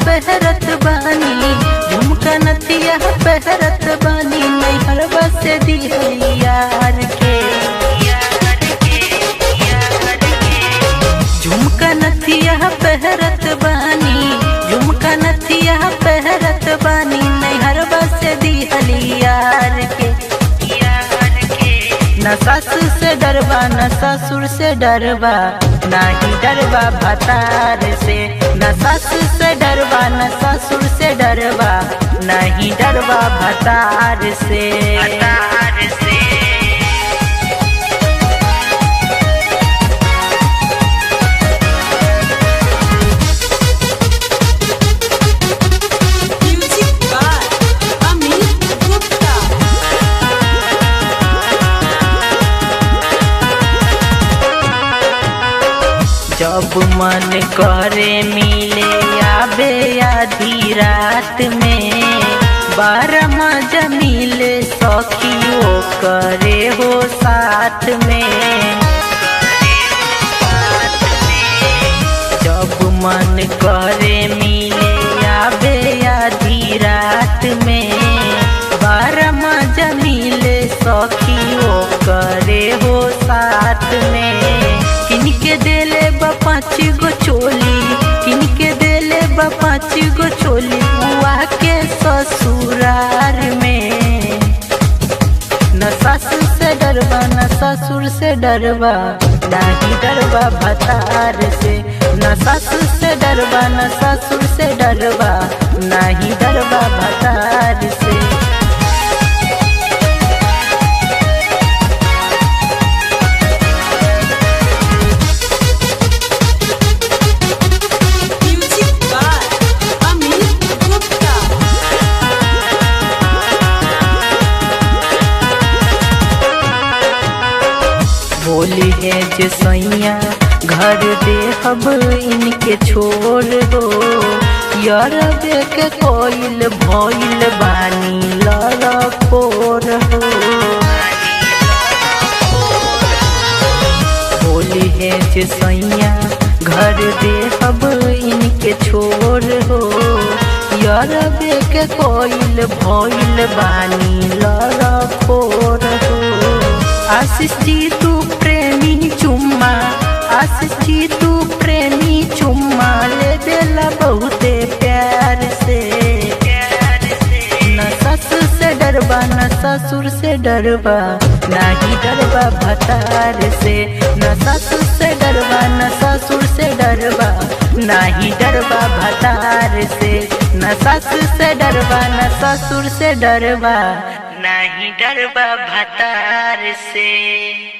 पहरत बानी, झुमका नथिया पहरत बानी, नैहरवा से दिहली यार के। झुमका नथिया पहरत बानी, झुमका नथिया पहरत बानी, नैहरवा से दिहली यार के। न सासू से डरबा न ससुर से डरबा, नाही डरबा भतार से। न सासू से डरबा न ससुर से डरबा, नहीं डरबा भतार से। जब मन करे मिले आबे आधी रात में, 12 मजा मिले सखियो करे हो साथ में। जब मन करे मिले आबे आधी रात में, 12 मजा मिले सखियो करे हो साथ में। किनके देले बा 5 गो चोली, किनके देले बा 5 गो चोली, बुआ के ससुरार में। न सासू से डरबा न ससुर से डरबा, नहीं डरबा भतार से। न सासू से डरबा न ससुर से डरबा, नहीं डरबा भतार से। बोली है जे सैया घर दे हब इनके छोड़ हो, यार के कोइल भइल बानी लड़कोर हो। बोली है जे सैया घर दे हब इनके छोड़ हो, यार के कोइल भइल बानी लड़कोर हो। आशीष जी तू प्रेमी चुम्मा, आशीष जी तू प्रेमी चुम्मा, ले देला बहुते प्यार से। न सासू से डरबा न ससुर से डरबा, नहीं डरबा भतार से। न सासू से डरबा न ससुर से डरबा, नहीं डरबा भतार से। न सासू से डरबा न ससुर से डरबा, नहीं डरबा भतार से।